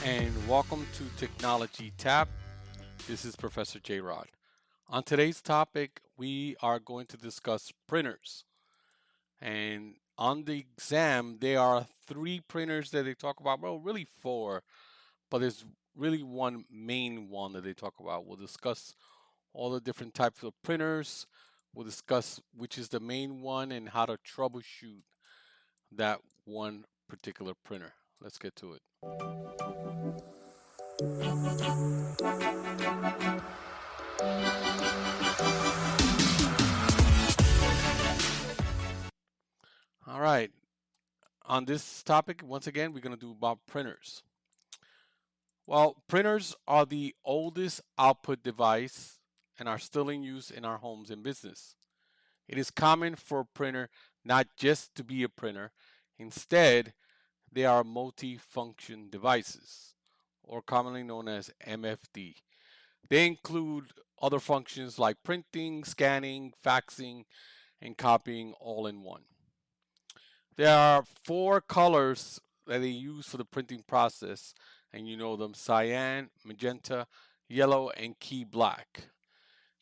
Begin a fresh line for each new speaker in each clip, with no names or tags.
And welcome to Technology Tap. This is Professor JRod. On today's topic, we are going to discuss printers. And on the exam, there are three printers that they talk about. Well, really four, but there's really one main one that they talk about. We'll discuss all the different types of printers. We'll discuss which is the main one and how to troubleshoot that one particular printer. Let's get to it. All right. On this topic, once again, we're going to do about printers. Well, printers are the oldest output device and are still in use in our homes and business. It is common for a printer not just to be a printer. Instead, they are multi-function devices, or commonly known as MFD. They include other functions like printing, scanning, faxing, and copying all in one. There are four colors that they use for the printing process, and you know them: cyan, magenta, yellow, and key black.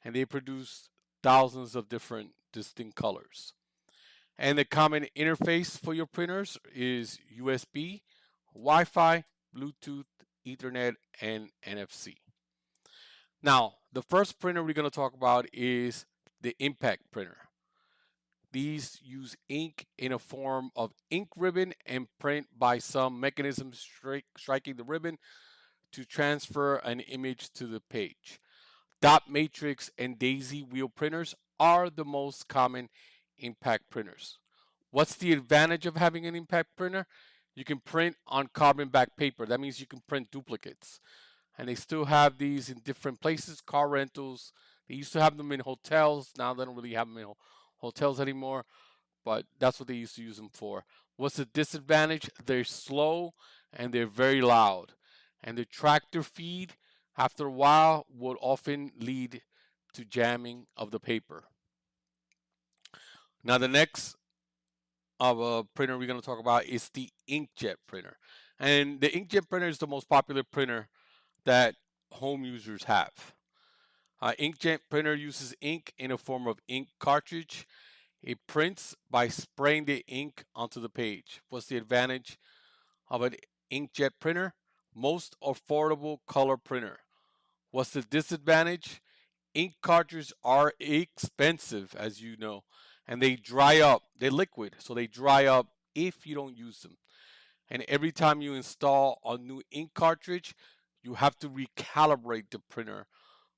And they produce thousands of different distinct colors. And the common interface for your printers is USB, Wi-Fi, Bluetooth, Ethernet, and NFC. Now, the first printer we're going to talk about is the impact printer. These use ink in a form of ink ribbon and print by some mechanism striking the ribbon to transfer an image to the page. Dot matrix and daisy wheel printers are the most common impact printers. What's the advantage of having an impact printer? You can print on carbon back paper. That means you can print duplicates. And they still have these in different places, car rentals. They used to have them in hotels. Now they don't really have them in hotels anymore, but that's what they used to use them for. What's the disadvantage? They're slow and they're very loud. And the tractor feed, after a while, would often lead to jamming of the paper. Now, the next of a printer we're going to talk about is the inkjet printer. And the inkjet printer is the most popular printer that home users have. Inkjet printer uses ink in a form of ink cartridge. It prints by spraying the ink onto the page. What's the advantage of an inkjet printer? Most affordable color printer. What's the disadvantage? Ink cartridges are expensive, as you know, and they dry up. They're liquid, so they dry up if you don't use them. And every time you install a new ink cartridge, you have to recalibrate the printer,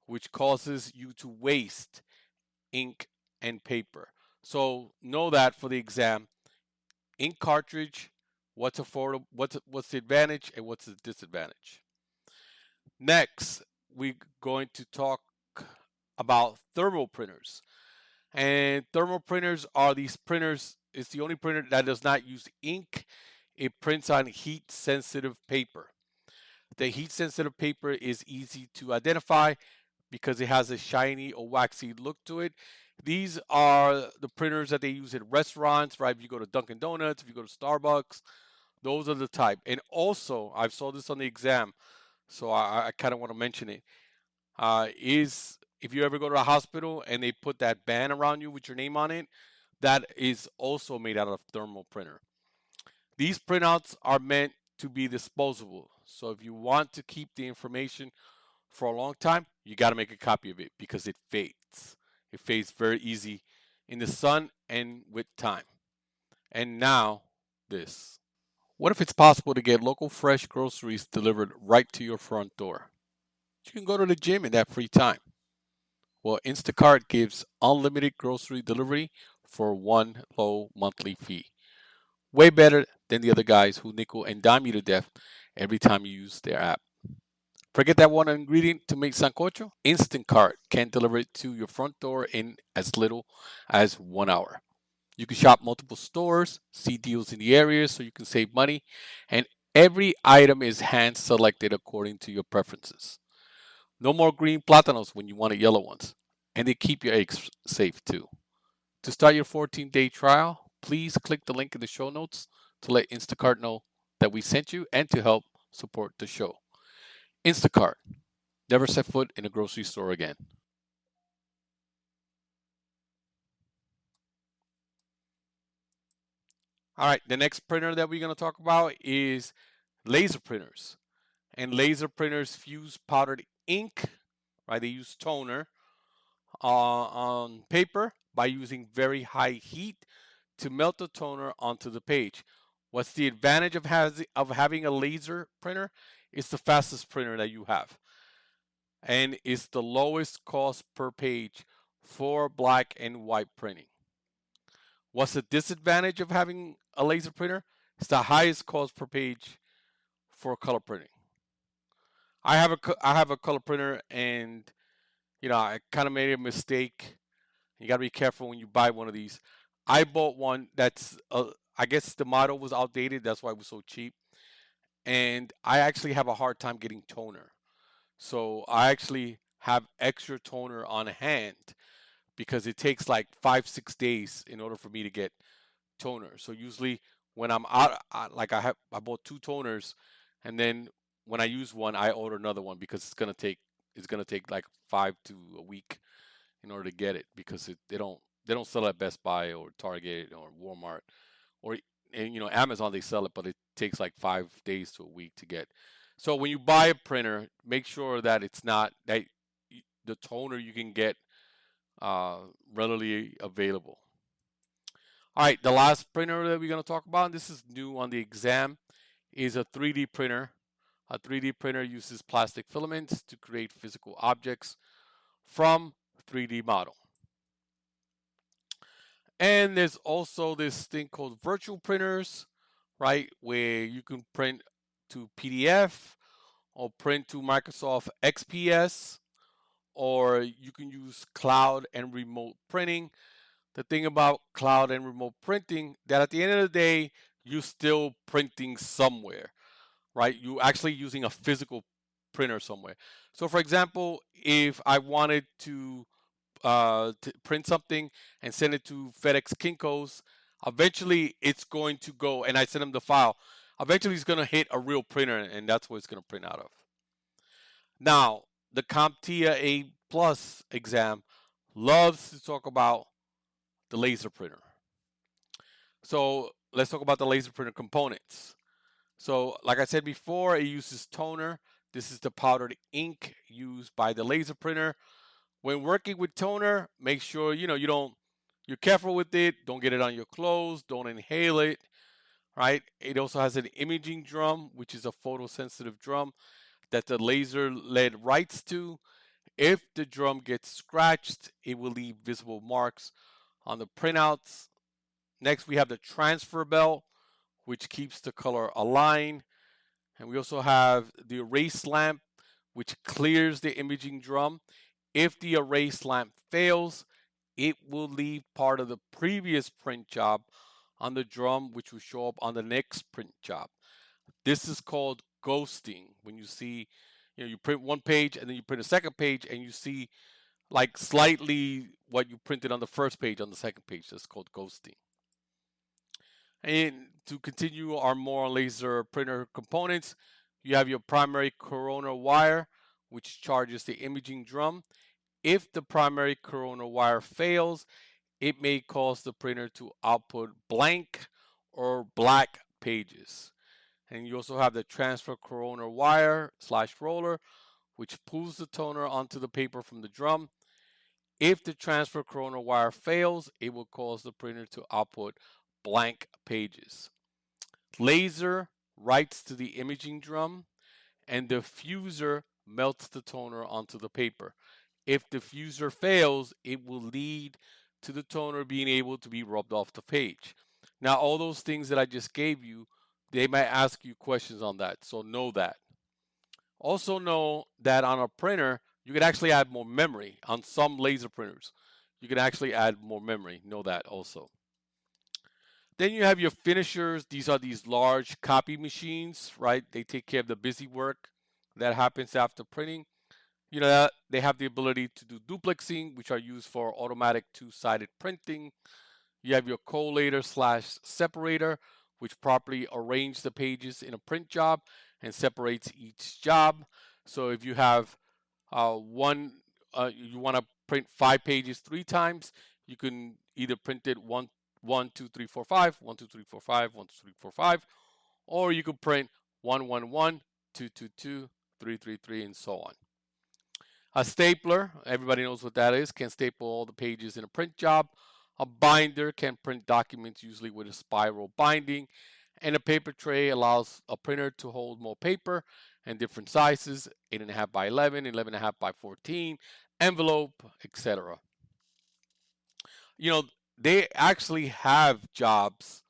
which causes you to waste ink and paper. So know that for the exam. Ink cartridge, what's affordable, what's the advantage and what's the disadvantage. Next, we're going to talk about thermal printers. And thermal printers are these printers, it's the only printer that does not use ink. It prints on heat sensitive paper. The heat sensitive paper is easy to identify because it has a shiny or waxy look to it. These are the printers that they use at restaurants, right? If you go to Dunkin' Donuts, if you go to Starbucks, those are the type. And also, I saw this on the exam, so I kind of want to mention it. Is if you ever go to a hospital and they put that band around you with your name on it, that is also made out of thermal printer. These printouts are meant to be disposable. So if you want to keep the information for a long time, you got to make a copy of it because it fades. It fades very easy in the sun and with time. And now this. What if it's possible to get local fresh groceries delivered right to your front door? You can go to the gym in that free time. Well, Instacart gives unlimited grocery delivery for one low monthly fee. Way better than the other guys who nickel and dime you to death every time you use their app. Forget that one ingredient to make sancocho? Instacart can deliver it to your front door in as little as 1 hour. You can shop multiple stores, see deals in the area so you can save money, and every item is hand selected according to your preferences. No more green plátanos when you wanted yellow ones, and they keep your eggs safe too. To start your 14-day trial, please click the link in the show notes to let Instacart know that we sent you and to help support the show. Instacart. Never set foot in a grocery store again. All right, the next printer that we're going to talk about is laser printers. And laser printers fuse powdered ink, right? They use toner on paper by using very high heat to melt the toner onto the page. What's the advantage of having a laser printer? It's the fastest printer that you have, and it's the lowest cost per page for black and white printing. What's the disadvantage of having a laser printer? It's the highest cost per page for color printing. I have a color printer, and I kind of made a mistake. You got to be careful when you buy one of these. I bought one that's I guess the model was outdated. That's why it was so cheap. And I actually have a hard time getting toner. So I actually have extra toner on hand because it takes like 5, 6 days in order for me to get toner. So usually when I'm out, I bought two toners, and then when I use one, I order another one because it's gonna take like 5 to a week in order to get it because they don't sell it at Best Buy or Target or Walmart or and Amazon. They sell it, but it takes like 5 days to a week to get. So when you buy a printer, make sure that it's not that the toner you can get readily available. All right, the last printer that we're going to talk about, and this is new on the exam, is a 3D printer. A 3D printer uses plastic filaments to create physical objects from 3D model. And there's also this thing called virtual printers, right, where you can print to PDF or print to Microsoft XPS, or you can use cloud and remote printing. The thing about cloud and remote printing, that at the end of the day, you're still printing somewhere, right? You're actually using a physical printer somewhere. So, for example, if I wanted to print something and send it to FedEx Kinko's, eventually it's going to go, and I send them the file. Eventually, it's going to hit a real printer, and that's what it's going to print out of. Now, the CompTIA A Plus exam loves to talk about the laser printer. So let's talk about the laser printer components. So, like I said before, it uses toner. This is the powdered ink used by the laser printer. When working with toner, make sure you're careful with it. Don't get it on your clothes. Don't inhale it. Right? It also has an imaging drum, which is a photosensitive drum that the laser lead writes to. If the drum gets scratched, it will leave visible marks on the printouts. Next, we have the transfer belt, which keeps the color aligned. And we also have the erase lamp, which clears the imaging drum. If the erase lamp fails, it will leave part of the previous print job on the drum, which will show up on the next print job. This is called ghosting. When you see, you print one page and then you print a second page and you see like slightly what you printed on the first page on the second page. That's called ghosting. And to continue our more laser printer components, you have your primary corona wire, which charges the imaging drum. If the primary corona wire fails, it may cause the printer to output blank or black pages. And you also have the transfer corona wire / roller, which pulls the toner onto the paper from the drum. If the transfer corona wire fails, it will cause the printer to output blank pages. Laser writes to the imaging drum, and the fuser melts the toner onto the paper. If the fuser fails, it will lead to the toner being able to be rubbed off the page. Now, all those things that I just gave you, they might ask you questions on that, so know that. Also know that on a printer, you can actually add more memory. On some laser printers, you can actually add more memory. Know that also. Then you have your finishers. These are these large copy machines, right? They take care of the busy work that happens after printing. You know, they have the ability to do duplexing, which are used for automatic two-sided printing. You have your collator slash separator, which properly arranges the pages in a print job and separates each job. So if you have you want to print 5 pages 3 times, you can either print it 1, 1, 2, 3, 4, 5, 1, 2, 3, 4, 5, 1, 2, 3, 4, 5, or you could print 1, 1, 1, 2, 2, 2, 3, 3, 3, and so on. A stapler, everybody knows what that is, can staple all the pages in a print job. A binder can print documents usually with a spiral binding. And a paper tray allows a printer to hold more paper and different sizes, 8.5 by 11, 11.5 by 14, envelope, etc. You know, they actually have jobs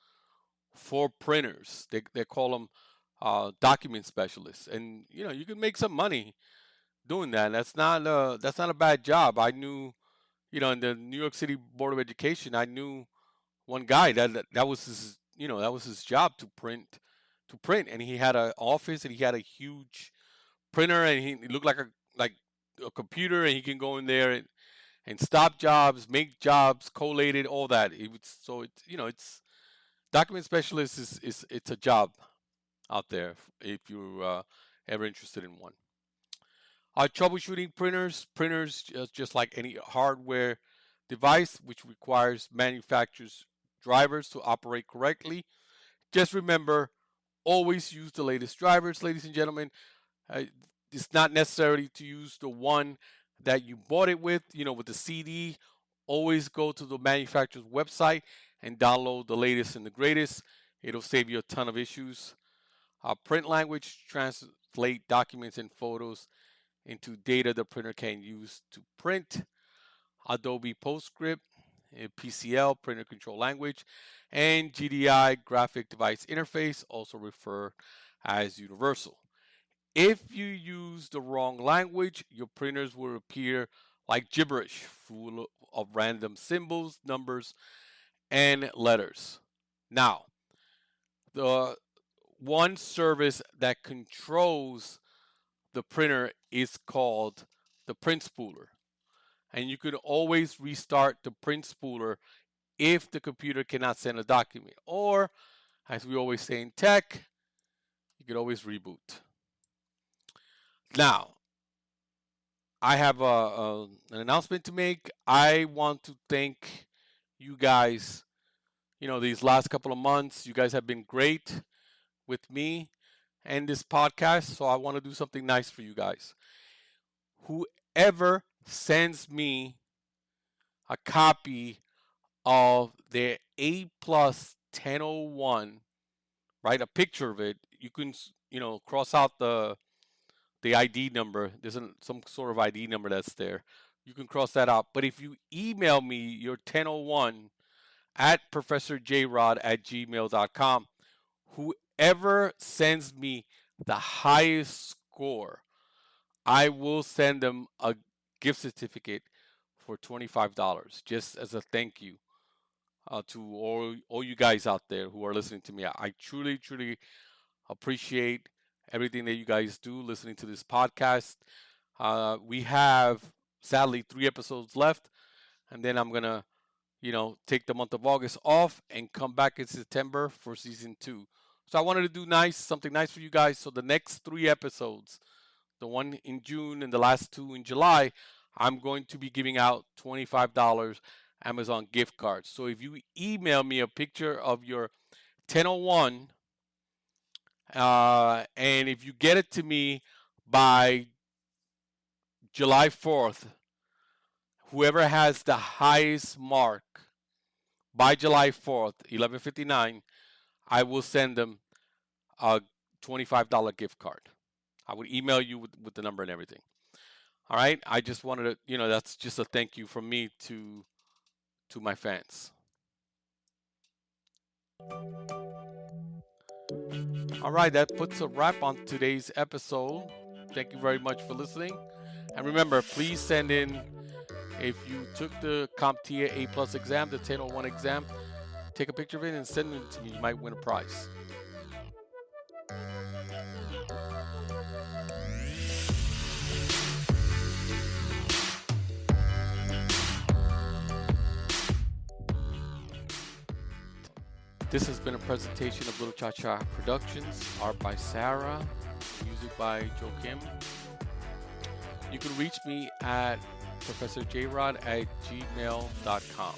for printers. They call them document specialists. And, you know, you can make some money doing that. That's not a bad job. I knew, you know, in the New York City Board of Education, I knew one guy that was his, you know, that was his job to print, and he had an office and he had a huge printer, and he looked like a computer, and he can go in there and stop jobs, make jobs, collate it, all that. So it's, you know, it's document specialist is it's a job out there if you're ever interested in one. Troubleshooting printers just like any hardware device, which requires manufacturer's drivers to operate correctly. Just remember, always use the latest drivers, ladies and gentlemen. Uh, it's not necessary to use the one that you bought it with, you know, with the CD. Always go to the manufacturer's website and download the latest and the greatest. It'll save you a ton of issues. Print language, translate documents and photos into data the printer can use to print. Adobe PostScript, PCL, printer control language, and GDI, graphic device interface, also referred as universal. If you use the wrong language, your printers will appear like gibberish, full of random symbols, numbers, and letters. Now, the one service that controls the printer is called the print spooler. And you can always restart the print spooler if the computer cannot send a document. Or, as we always say in tech, you can always reboot. Now, I have an announcement to make. I want to thank you guys. You know, these last couple of months, you guys have been great with me and this podcast. So I want to do something nice for you guys. Whoever sends me a copy of their A plus 1001, right? A picture of it. You can, you know, cross out the ID number. There's some sort of ID number that's there. You can cross that out. But if you email me your 1001 at ProfessorJRod at gmail.com, whoever sends me the highest score, I will send them a gift certificate for $25 just as a thank you to all you guys out there who are listening to me. I truly, truly appreciate everything that you guys do listening to this podcast. We have sadly 3 episodes left, and then I'm gonna, you know, take the month of August off and come back in September for season 2. So I wanted to do something nice for you guys. So the next 3 episodes, the one in June and the last 2 in July, I'm going to be giving out $25 Amazon gift cards. So if you email me a picture of your 1001, and if you get it to me by July 4th, whoever has the highest mark by July 4th, 11:59, I will send them a $25 gift card. I would email you with the number and everything. All right. I just wanted to, you know, that's just a thank you from me to my fans. All right, that puts a wrap on today's episode. Thank you very much for listening. And remember, please send in, if you took the CompTIA A Plus exam, the 1001 exam, take a picture of it and send it to me. You might win a prize. This has been a presentation of Little Cha-Cha Productions, art by Sarah, music by Joe Kim. You can reach me at ProfessorJRod@gmail.com.